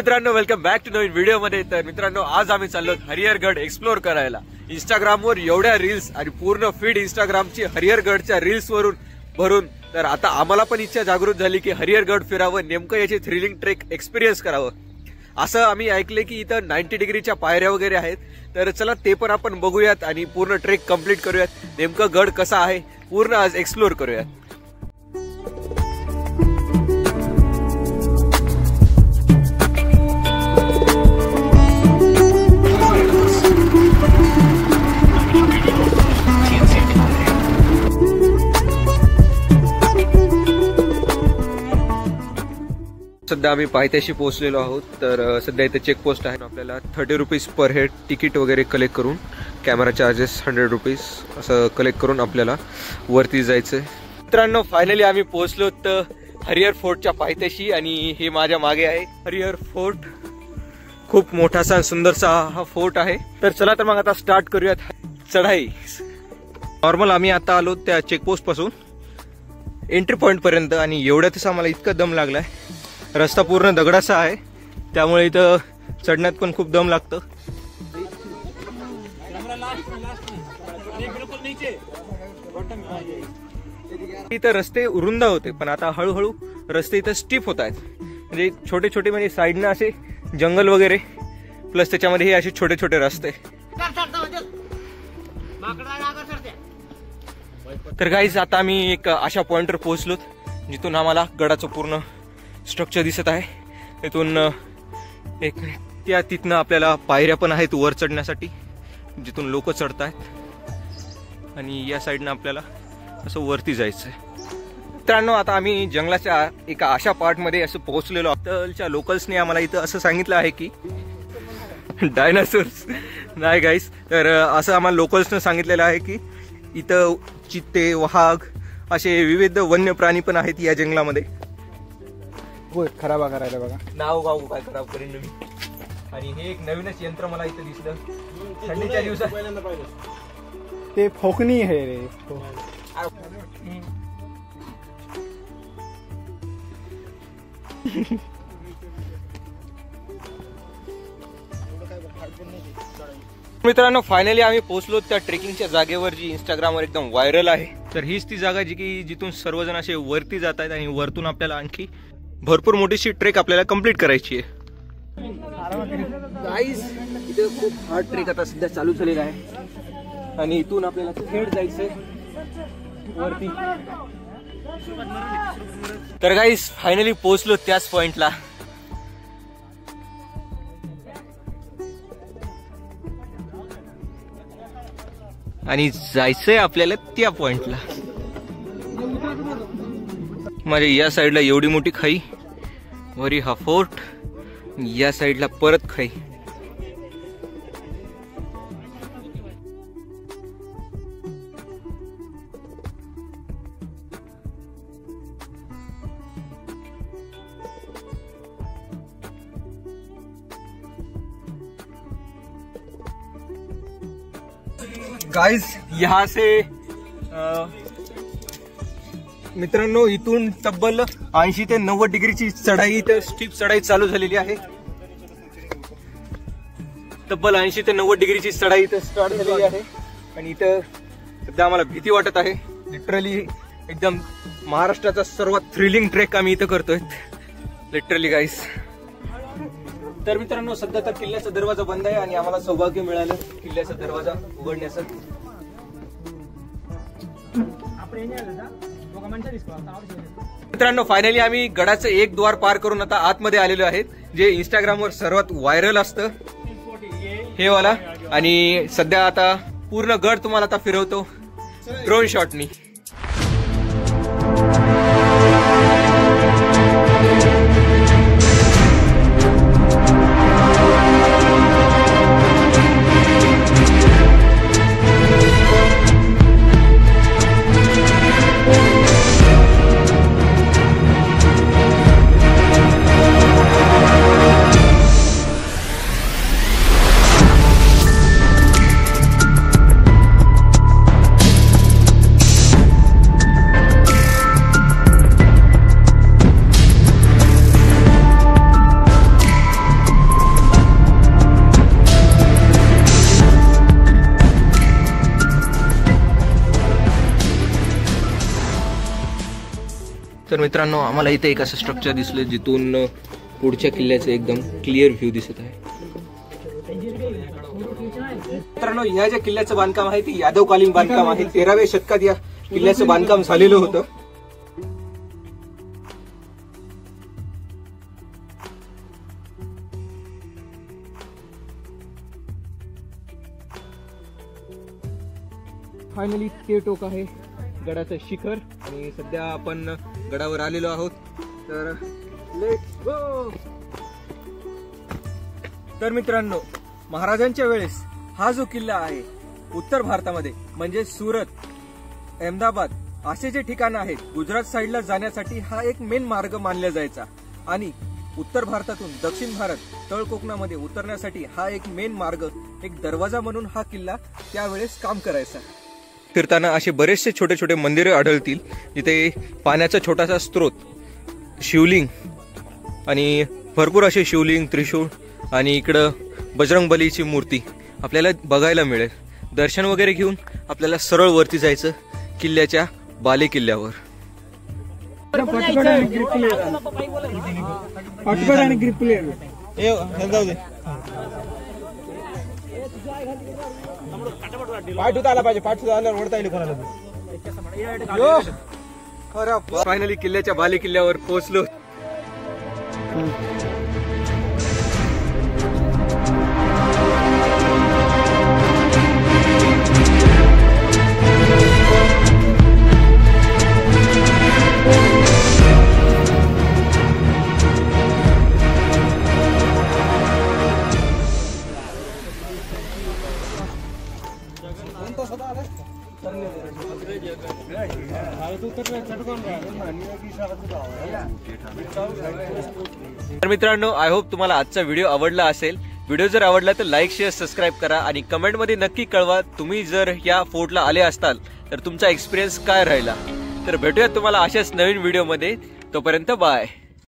मित्रांनो, welcome back to नवीन video मध्ये। तर मित्रांनो, आज आम्ही चाललो हरिहरगड एक्सप्लोर करायला। इंस्टाग्रामवर एवढ्या रील्स आणि पूर्ण फीड इंस्टाग्रामची हरिहरगडच्या रील्स वरून भरून, तर आता आम्हाला पण इच्छा जागृत झाली की हरिहरगड फिरावं, नेमकं याची थ्रिलिंग ट्रेक एक्सपिरियन्स करावं। असं आम्ही ऐकले की इथं 90 डिग्रीच्या पायऱ्या वगैरे आहेत, तर चला ते पण आपण बघूयात आणि पूर्ण ट्रेक कंप्लीट करूयात। नेमकं गड कसा आहे पूर्ण आज एक्सप्लोर करूयात। सध्या आम्ही पायथ्याशी पोहोचलेलो आहोत। तर सध्या इथे चेकपोस्ट आहे। आपल्याला 30 रुपीज पर हेड तिकीट वगैरे कलेक्ट करून, कॅमेरा चार्जेस 100 रुपीज असं कलेक्ट करून आपल्याला वरती जायचंय। मित्रांनो, फायनली आम्ही पोहोचलो तर हरिहर फोर्टच्या पायथ्याशी, आणि हे माझ्या मागे आहे हरिहर फोर्ट। खूप मोठासा सुंदरसा हा फोर्ट आहे। तर चला तर मग आता स्टार्ट करूयात चढाई। नॉर्मल आम्ही आता आलो त्या चेकपोस्ट पासून एंट्री पॉइंट पर्यंत, आणि एवढ्यातच आम्हाला इतका दम लागलाय। रस्ता पूर्ण दगडाचा आहे, त्यामुळे इथं चढण्यात पण खूप दम लागतं। इथं रस्ते रुंद होते, पण आता हळूहळू रस्ते इथं स्टीप होत आहेत। म्हणजे छोटे छोटे, म्हणजे साईडनं असे जंगल वगैरे, प्लस त्याच्यामध्ये हे असे छोटे छोटे रस्ते। तर गाईज, आता आम्ही एक अशा पॉइंटवर पोहोचलो जिथून आम्हाला गडाचं पूर्ण स्ट्रक्चर दिसत आहे। तिथून तिथनं आपल्याला पायऱ्या पण आहेत वर चढण्यासाठी, जिथून लोक चढत आहेत, आणि या साईडनं आपल्याला असं वरती जायचंय। मित्रांनो, आता आम्ही जंगलाच्या एका अशा पार्टमध्ये असं पोहोचलेलो आहोत। इथलच्या लोकल्सने आम्हाला इथं असं सांगितलं आहे की डायनासोर्स नाही गाईस, तर असं आम्हाला लोकल्सनं सांगितलेलं आहे की इथं चित्ते, वाघ असे विविध वन्य प्राणी पण आहेत या जंगलामध्ये। होय, खराबा करायला बघा, नाव गाव काय खराब करीन मी। आणि हे एक नवीनच यंत्र मला इथं दिसलं थंडीच्या दिवसात। ते फोकणी आहे रे। मित्रांनो, फायनली आम्ही पोहोचलो त्या ट्रेकिंगच्या जागेवर, जी इंस्टाग्रामवर एकदम व्हायरल आहे। तर हीच ती जागा जी की जिथून सर्वजण असे वरती जात आहेत, आणि वरतून आपल्याला आणखी भरपूर मोठीशी ट्रेक आपल्याला कंप्लीट करायची आहे। गाईज, इथे खूप हार्ड ट्रेक आता सध्या चालू झालेला आहे, आणि इथून आपल्याला थेट जायचंय वरती। तर गाईज, फायनली पोहोचलो त्याच पॉइंटला। आणि जायचंय आपल्याला त्या पॉइंटला। म्हणजे या साईडला एवढी मोठी खाई, वरी हा फोर्ट, या साईडला परत खाई। गाइस, यहाँ से मित्रांनो, इथून तब्बल 80 ते 90 डिग्रीची चढाई, इथं स्टीप चढाई चालू झालेली आहे। तब्बल 80 ते 90 डिग्रीची चढाई इथं स्टार्ट झालेली आहे, आणि इथं सध्या आम्हाला भीती वाटत आहे। लिटरली एकदम महाराष्ट्राचा सर्वात थ्रिलिंग ट्रेक आम्ही इथं करतोय, लिटरली गाईस। तर मित्रांनो, सध्या तर किल्ल्याचा दरवाजा बंद आहे, आणि आम्हाला सौभाग्य मिळालं किल्ल्याचा दरवाजा उघडण्याचं। मित्रांनो, फायनली आम्ही गडाचं एक द्वार पार करून आता आतमध्ये आलेलो आहेत, जे इंस्टाग्रामवर सर्वात व्हायरल असतं हे वाला। आणि सध्या आता पूर्ण गड तुम्हाला आता फिरवतो ड्रोन शॉटनी। तर मित्रांनो, आम्हाला इथे एक असं स्ट्रक्चर दिसलं जिथून पुढच्या किल्ल्याचं एकदम क्लिअर व्ह्यू दिसत आहे. मित्रांनो, ह्या ज्या किल्ल्याचं बांधकाम आहे ते यादवकालीन बांधकाम आहे. 13व्या शतकात या किल्ल्याचं बांधकाम झालेलं होतं. फायनली ते टोक आहे गडाचं शिखर आणि सध्या आपण गडावर आलेलो आहोत. तर लेट्स गो. तर मित्रांनो, महाराजांच्या वेळेस हा जो किल्ला आहे उत्तर भारतामध्ये म्हणजे सुरत, अहमदाबाद असे जे ठिकाण आहेत गुजरात साईडला जाण्यासाठी हा एक मेन मार्ग मानला जायचा आणि उत्तर भारतातून दक्षिण भारत तळ कोकणामध्ये उतरण्यासाठी हा एक मेन मार्ग, एक दरवाजा म्हणून हा किल्ला त्यावेळेस काम करायचा. फिरताना असे बरेचसे छोटे छोटे मंदिरे आढळतील जिथे पाण्याचा छोटासा स्रोत, शिवलिंग आणि भरपूर असे शिवलिंग, त्रिशूळ आणि इकडं बजरंगबलीची मूर्ती आपल्याला बघायला मिळेल. दर्शन वगैरे घेऊन आपल्याला सरळ वरती जायचं किल्ल्याच्या बाले किल्ल्यावर. फायनली किल्ल्याच्या बाले किल्ल्यावर पोहोचलो. तर मित्रांनो, आय होप तुम्हाला आजचा व्हिडिओ आवडला असेल. व्हिडिओ जर आवडला तर लाईक, शेअर, सबस्क्राईब करा आणि कमेंटमध्ये नक्की कळवा तुम्ही जर या फोर्टला आले असताल तर तुमचा एक्सपिरियन्स काय राहिला. तर भेटूयात तुम्हाला अशाच नवीन व्हिडिओमध्ये. तोपर्यंत बाय.